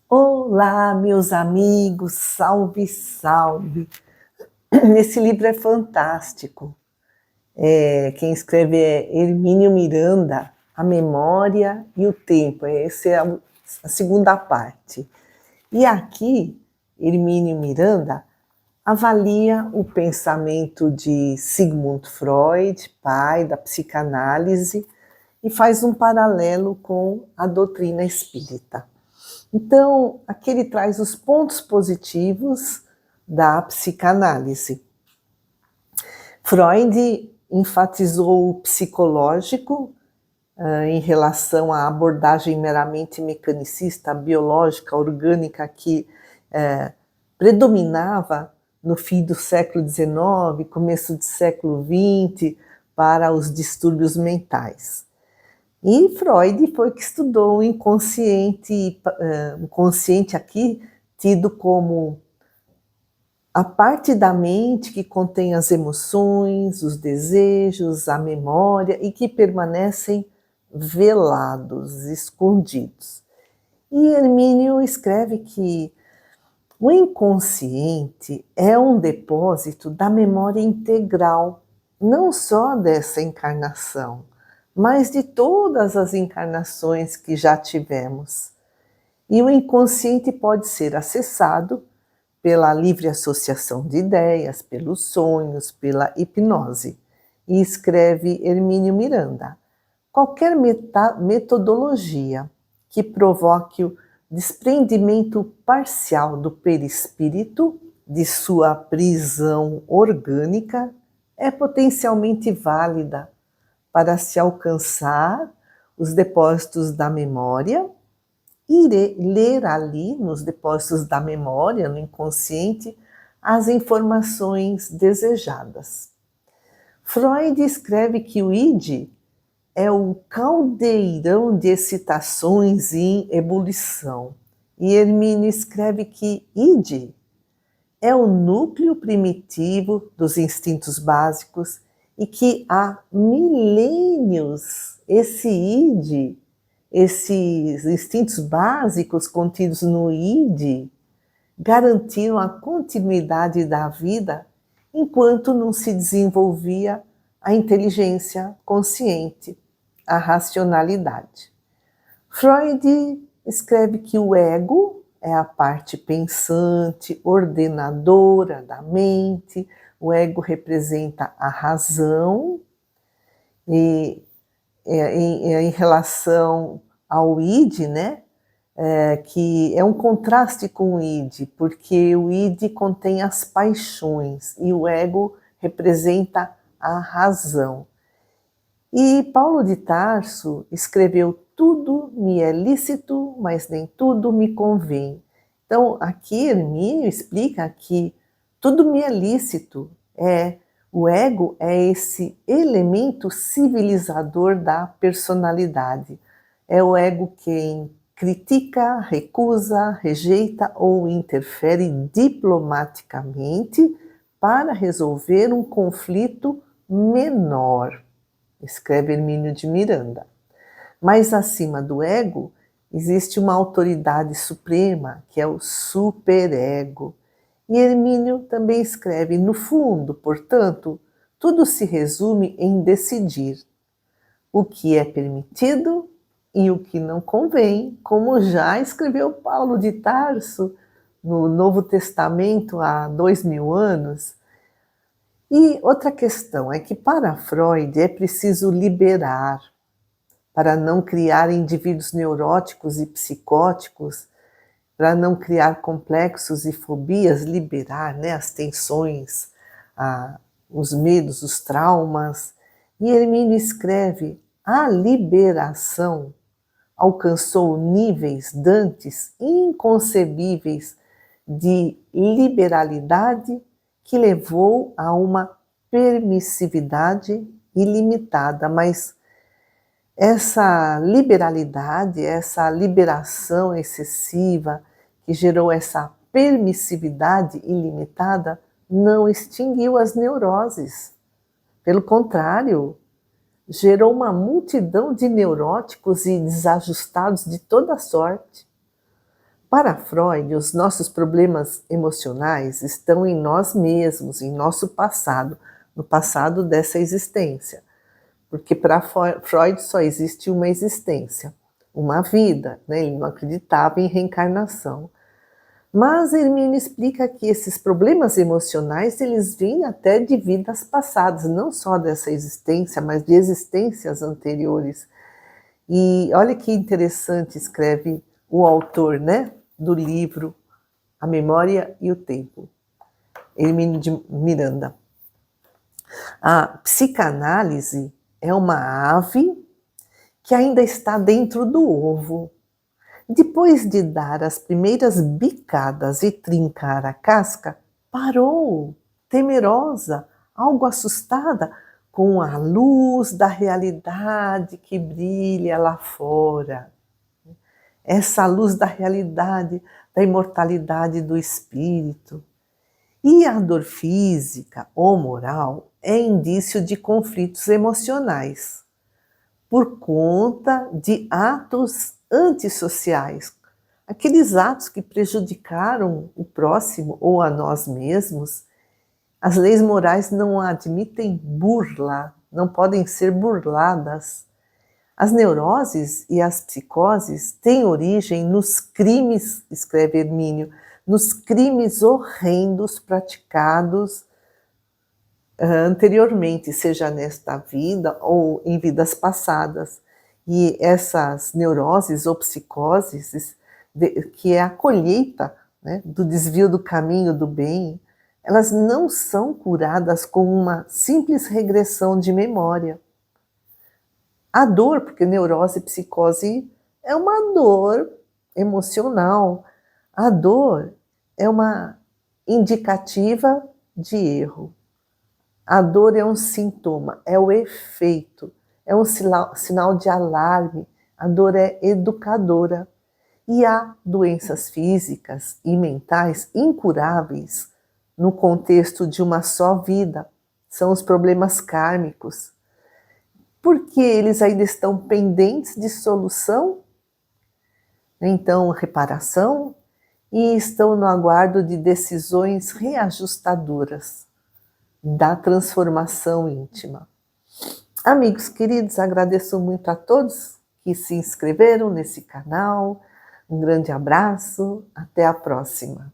Olá, meus amigos, salve, salve. Esse livro é fantástico. Quem escreve é Hermínio Miranda, A Memória e o Tempo. Essa é a segunda parte. E aqui, Hermínio Miranda avalia o pensamento de Sigmund Freud, pai da psicanálise, e faz um paralelo com a doutrina espírita. Então, aqui ele traz os pontos positivos da psicanálise. Freud enfatizou o psicológico em relação à abordagem meramente mecanicista, biológica, orgânica, que predominava no fim do século XIX, começo do século XX, para os distúrbios mentais. E Freud foi que estudou o inconsciente, o consciente aqui tido como a parte da mente que contém as emoções, os desejos, a memória e que permanecem velados, escondidos. E Hermínio escreve que o inconsciente é um depósito da memória integral, não só dessa encarnação, mas de todas as encarnações que já tivemos. E o inconsciente pode ser acessado pela livre associação de ideias, pelos sonhos, pela hipnose. E escreve Hermínio Miranda: qualquer metodologia que provoque o desprendimento parcial do perispírito de sua prisão orgânica é potencialmente válida para se alcançar os depósitos da memória e ler ali nos depósitos da memória, no inconsciente, as informações desejadas. Freud escreve que o id é um caldeirão de excitações em ebulição. E Hermínio escreve que id é o núcleo primitivo dos instintos básicos e que há milênios esse id, esses instintos básicos contidos no id, garantiram a continuidade da vida enquanto não se desenvolvia a inteligência consciente, a racionalidade. Freud escreve que o ego é a parte pensante, ordenadora da mente, o ego representa a razão, e em relação ao id, né, que é um contraste com o id, porque o id contém as paixões e o ego representa a razão. E Paulo de Tarso escreveu: tudo me é lícito, mas nem tudo me convém. Então, aqui Hermínio explica que tudo me é lícito, o ego é esse elemento civilizador da personalidade. É o ego quem critica, recusa, rejeita ou interfere diplomaticamente para resolver um conflito menor, escreve Hermínio de Miranda. Mas acima do ego existe uma autoridade suprema, que é o superego. E Hermínio também escreve: no fundo, portanto, tudo se resume em decidir o que é permitido e o que não convém, como já escreveu Paulo de Tarso no Novo Testamento há 2000 anos. E outra questão é que para Freud é preciso liberar, para não criar indivíduos neuróticos e psicóticos, para não criar complexos e fobias, liberar, né, as tensões, os medos, os traumas. E Hermínio escreve: a liberação alcançou níveis dantes inconcebíveis de liberalidade que levou a uma permissividade ilimitada, mas essa liberalidade, essa liberação excessiva que gerou essa permissividade ilimitada não extinguiu as neuroses. Pelo contrário, gerou uma multidão de neuróticos e desajustados de toda sorte. Para Freud, os nossos problemas emocionais estão em nós mesmos, em nosso passado, no passado dessa existência. Porque para Freud só existe uma existência, uma vida, né? Ele não acreditava em reencarnação. Mas Hermínio explica que esses problemas emocionais, eles vêm até de vidas passadas, não só dessa existência, mas de existências anteriores. E olha que interessante escreve o autor, né, do livro A Memória e o Tempo, Hermínio de Miranda. A psicanálise é uma ave que ainda está dentro do ovo. Depois de dar as primeiras bicadas e trincar a casca, parou, temerosa, algo assustada, com a luz da realidade que brilha lá fora. Essa luz da realidade, da imortalidade do espírito. E a dor física ou moral é indício de conflitos emocionais, por conta de atos antissociais, aqueles atos que prejudicaram o próximo ou a nós mesmos. As leis morais não admitem burla, não podem ser burladas. As neuroses e as psicoses têm origem nos crimes, escreve Hermínio, nos crimes horrendos praticados anteriormente, seja nesta vida ou em vidas passadas. E essas neuroses ou psicoses, que é a colheita, né, do desvio do caminho do bem, elas não são curadas com uma simples regressão de memória. A dor, porque neurose e psicose é uma dor emocional. A dor é uma indicativa de erro. A dor é um sintoma, é o efeito, é um sinal de alarme. A dor é educadora. E há doenças físicas e mentais incuráveis no contexto de uma só vida. São os problemas kármicos. Porque eles ainda estão pendentes de solução, então reparação, e estão no aguardo de decisões reajustadoras da transformação íntima. Amigos queridos, agradeço muito a todos que se inscreveram nesse canal. Um grande abraço, até a próxima.